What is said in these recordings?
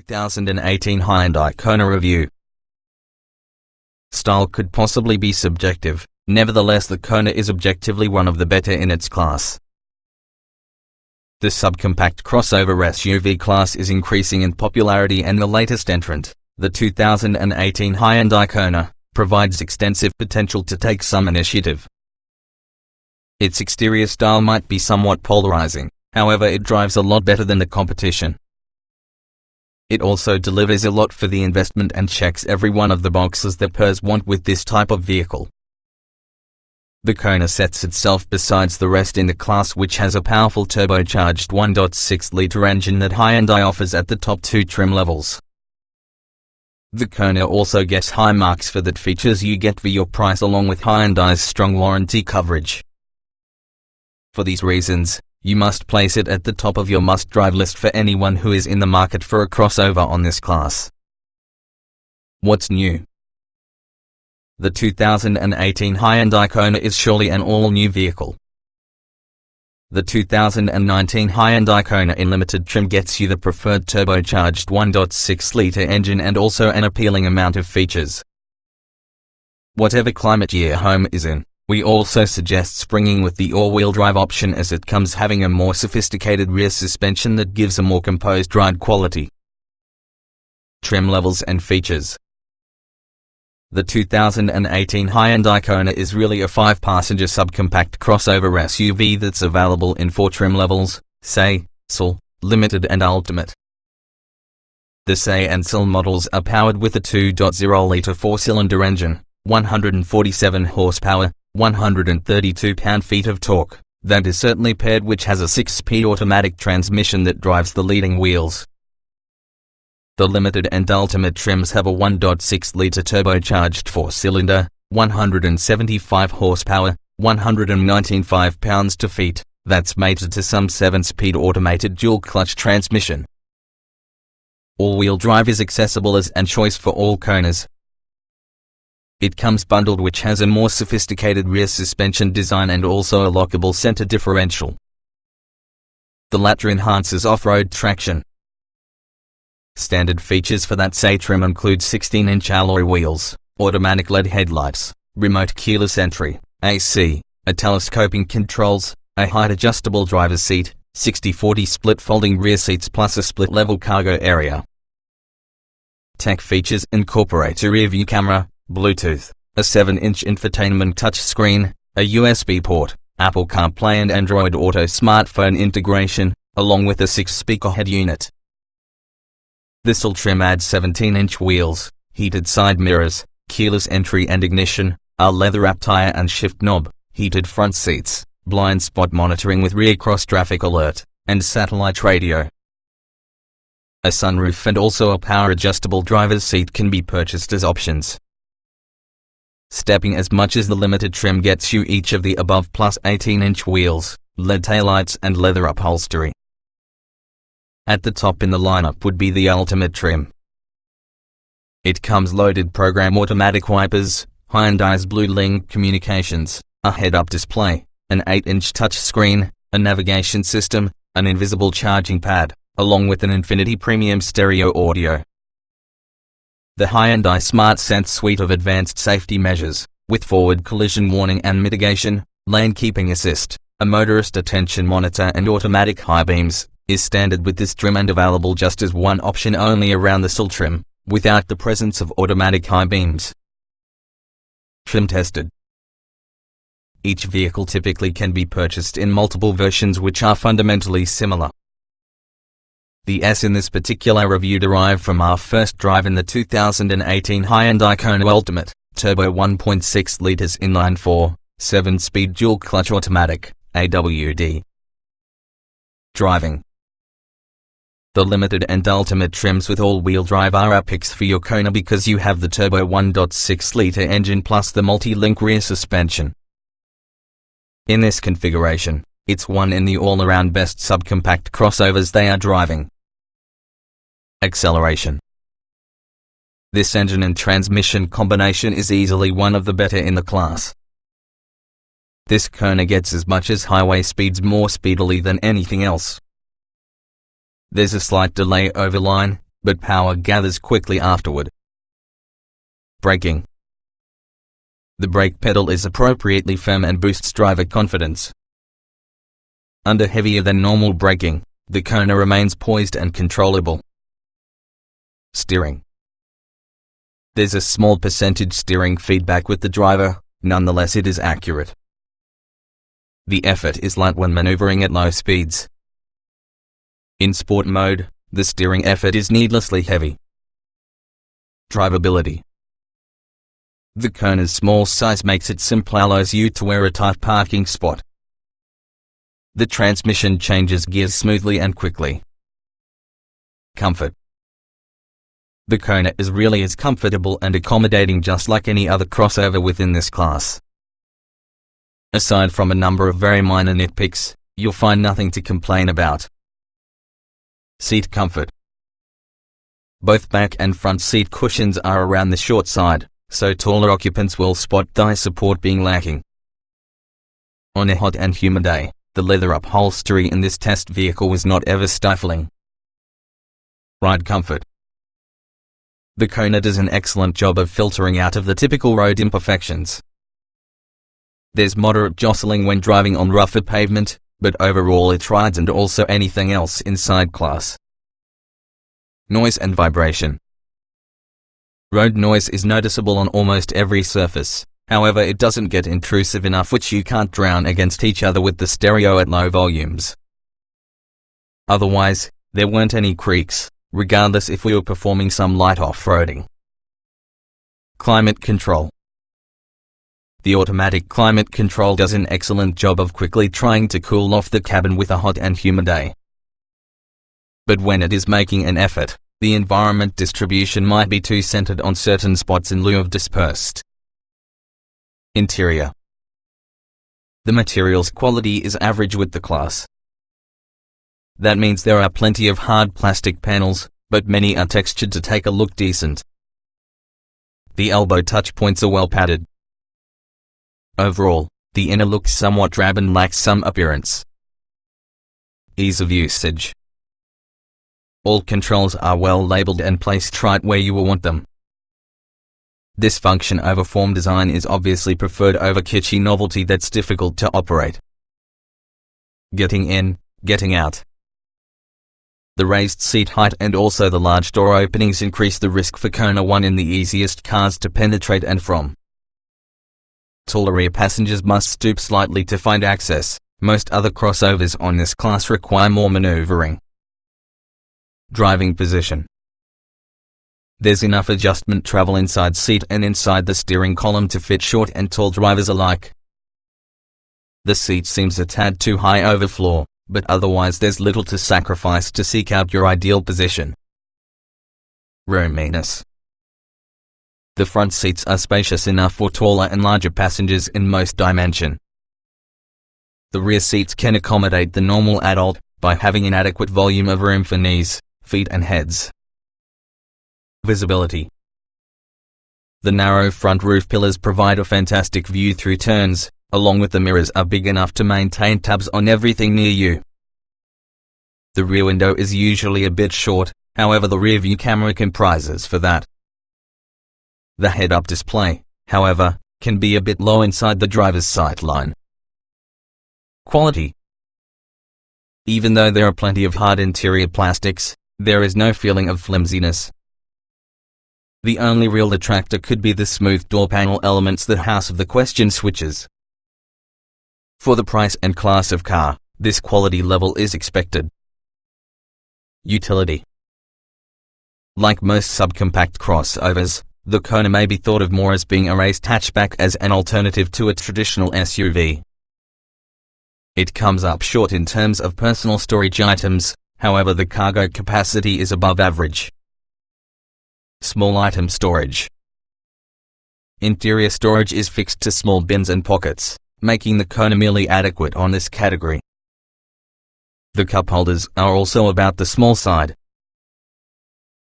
2018 Hyundai Kona review. Style could possibly be subjective, nevertheless the Kona is objectively one of the better in its class. The subcompact crossover SUV class is increasing in popularity, and the latest entrant, the 2018 Hyundai Kona, provides extensive potential to take some initiative. Its exterior style might be somewhat polarizing, however it drives a lot better than the competition. It also delivers a lot for the investment and checks every one of the boxes that pros want with this type of vehicle. The Kona sets itself besides the rest in the class, which has a powerful turbocharged 1.6-liter engine that Hyundai offers at the top two trim levels. The Kona also gets high marks for that features you get for your price, along with Hyundai's strong warranty coverage. For these reasons, you must place it at the top of your must-drive list for anyone who is in the market for a crossover on this class. What's new? The 2018 Hyundai Kona is surely an all-new vehicle. The 2019 Hyundai Kona in limited trim gets you the preferred turbocharged 1.6-liter engine and also an appealing amount of features. Whatever climate your home is in, we also suggest springing with the all-wheel drive option, as it comes having a more sophisticated rear suspension that gives a more composed ride quality. Trim levels and features. The 2018 Hyundai Kona is really a 5-passenger subcompact crossover SUV that's available in 4 trim levels: SE, SL, Limited and Ultimate. The SE and SL models are powered with a 2.0-liter 4-cylinder engine, 147 horsepower, 132 pound-feet of torque, that is certainly paired, which has a 6-speed automatic transmission that drives the leading wheels. The Limited and Ultimate trims have a 1.6-liter turbocharged 4-cylinder, 175 horsepower, 195 pounds-feet, that's mated to some 7-speed automated dual-clutch transmission. All-wheel drive is accessible as an choice for all Konas. It comes bundled, which has a more sophisticated rear suspension design and also a lockable center differential. The latter enhances off-road traction. Standard features for that SE trim include 16-inch alloy wheels, automatic LED headlights, remote keyless entry, AC, a telescoping controls, a height-adjustable driver's seat, 60/40 split folding rear seats plus a split-level cargo area. Tech features incorporate a rear-view camera, Bluetooth, a 7-inch infotainment touchscreen, a USB port, Apple CarPlay and Android Auto smartphone integration, along with a 6-speaker head unit. The SL trim adds 17-inch wheels, heated side mirrors, keyless entry and ignition, a leather-wrapped tire and shift knob, heated front seats, blind spot monitoring with rear cross-traffic alert, and satellite radio. A sunroof and also a power-adjustable driver's seat can be purchased as options. Stepping as much as the Limited trim gets you each of the above plus 18-inch wheels, LED taillights and leather upholstery. At the top in the lineup would be the Ultimate trim. It comes loaded program automatic wipers, Hyundai's Blue Link communications, a head-up display, an 8-inch touchscreen, a navigation system, an invisible charging pad, along with an Infinity Premium stereo audio. The Hyundai Smart Sense suite of advanced safety measures, with forward collision warning and mitigation, lane keeping assist, a motorist attention monitor and automatic high beams, is standard with this trim and available just as one option only around the SL trim, without the presence of automatic high beams. Trim tested. Each vehicle typically can be purchased in multiple versions which are fundamentally similar. The S in this particular review derived from our first drive in the 2018 Hyundai Kona Ultimate, turbo 1.6 liters inline-4, 7-speed dual-clutch automatic, AWD. Driving. The Limited and Ultimate trims with all-wheel drive are our picks for your Kona because you have the turbo 1.6-liter engine plus the multi-link rear suspension. In this configuration, it's one in the all-around best subcompact crossovers they are driving. Acceleration. This engine and transmission combination is easily one of the better in the class. This Kona gets as much as highway speeds more speedily than anything else. There's a slight delay over line, but power gathers quickly afterward. Braking. The brake pedal is appropriately firm and boosts driver confidence. Under heavier than normal braking, the Kona remains poised and controllable. Steering. There's a small percentage steering feedback with the driver, nonetheless it is accurate. The effort is light when maneuvering at low speeds. In sport mode, the steering effort is needlessly heavy. Drivability. The Kona's small size makes it simple allows you to wear a tight parking spot. The transmission changes gears smoothly and quickly. Comfort. The Kona is really as comfortable and accommodating just like any other crossover within this class. Aside from a number of very minor nitpicks, you'll find nothing to complain about. Seat comfort. Both back and front seat cushions are around the short side, so taller occupants will spot thigh support being lacking. On a hot and humid day, the leather upholstery in this test vehicle was not ever stifling. Ride comfort. The Kona does an excellent job of filtering out of the typical road imperfections. There's moderate jostling when driving on rougher pavement, but overall it rides and also anything else inside class. Noise and vibration. Road noise is noticeable on almost every surface, however it doesn't get intrusive enough which you can't drown against each other with the stereo at low volumes. Otherwise, there weren't any creaks, regardless if we were performing some light off-roading. Climate control. The automatic climate control does an excellent job of quickly trying to cool off the cabin with a hot and humid day. But when it is making an effort, the environment distribution might be too centered on certain spots in lieu of dispersed. Interior. The materials quality is average with the class. That means there are plenty of hard plastic panels, but many are textured to take a look decent. The elbow touch points are well padded. Overall, the inner looks somewhat drab and lacks some appearance. Ease of usage. All controls are well labeled and placed right where you will want them. This function over form design is obviously preferred over kitschy novelty that's difficult to operate. Getting in, getting out. The raised seat height and also the large door openings increase the risk for Kona 1 in the easiest cars to penetrate and from. Taller rear passengers must stoop slightly to find access. Most other crossovers on this class require more maneuvering. Driving position. There's enough adjustment travel inside seat and inside the steering column to fit short and tall drivers alike. The seat seems a tad too high over floor, but otherwise there's little to sacrifice to seek out your ideal position. Roominess. The front seats are spacious enough for taller and larger passengers in most dimension. The rear seats can accommodate the normal adult, by having an adequate volume of room for knees, feet and heads. Visibility. The narrow front roof pillars provide a fantastic view through turns, along with the mirrors are big enough to maintain tabs on everything near you. The rear window is usually a bit short, however the rear view camera comprises for that. The head-up display, however, can be a bit low inside the driver's sight line. Quality. Even though there are plenty of hard interior plastics, there is no feeling of flimsiness. The only real detractor could be the smooth door panel elements that house the question switches. For the price and class of car, this quality level is expected. Utility. Like most subcompact crossovers, the Kona may be thought of more as being a raced hatchback as an alternative to a traditional SUV. It comes up short in terms of personal storage items, however the cargo capacity is above average. Small item storage. Interior storage is fixed to small bins and pockets, making the Kona merely adequate on this category. The cup holders are also about the small side.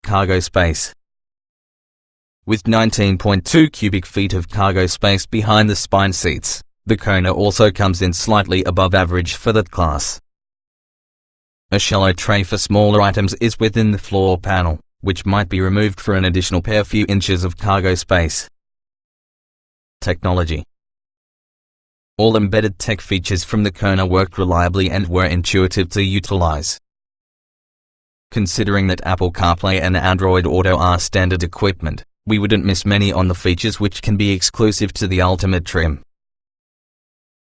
Cargo space. With 19.2 cubic feet of cargo space behind the spine seats, the Kona also comes in slightly above average for that class. A shallow tray for smaller items is within the floor panel, which might be removed for an additional few inches of cargo space. Technology. All embedded tech features from the Kona worked reliably and were intuitive to utilize. Considering that Apple CarPlay and Android Auto are standard equipment, we wouldn't miss many on the features which can be exclusive to the Ultimate trim.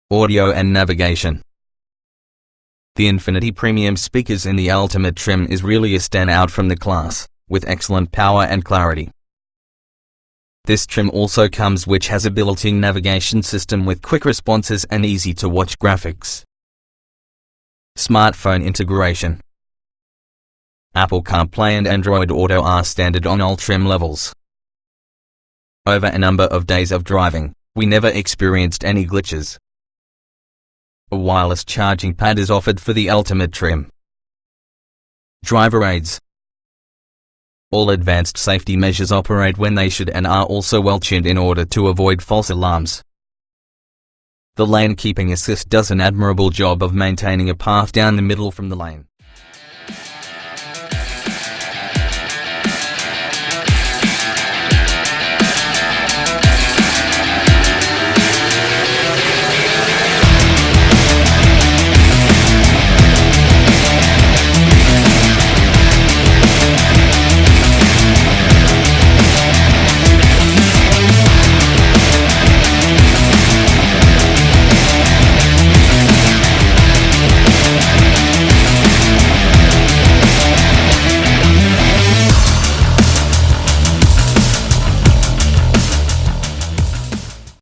Audio and navigation. The Infinity Premium speakers in the Ultimate trim is really a standout from the class, with excellent power and clarity. This trim also comes which has a built-in navigation system with quick responses and easy-to-watch graphics. Smartphone integration. Apple CarPlay and Android Auto are standard on all trim levels. Over a number of days of driving, we never experienced any glitches. A wireless charging pad is offered for the Ultimate trim. Driver aids. All advanced safety measures operate when they should and are also well tuned in order to avoid false alarms. The lane keeping assist does an admirable job of maintaining a path down the middle from the lane.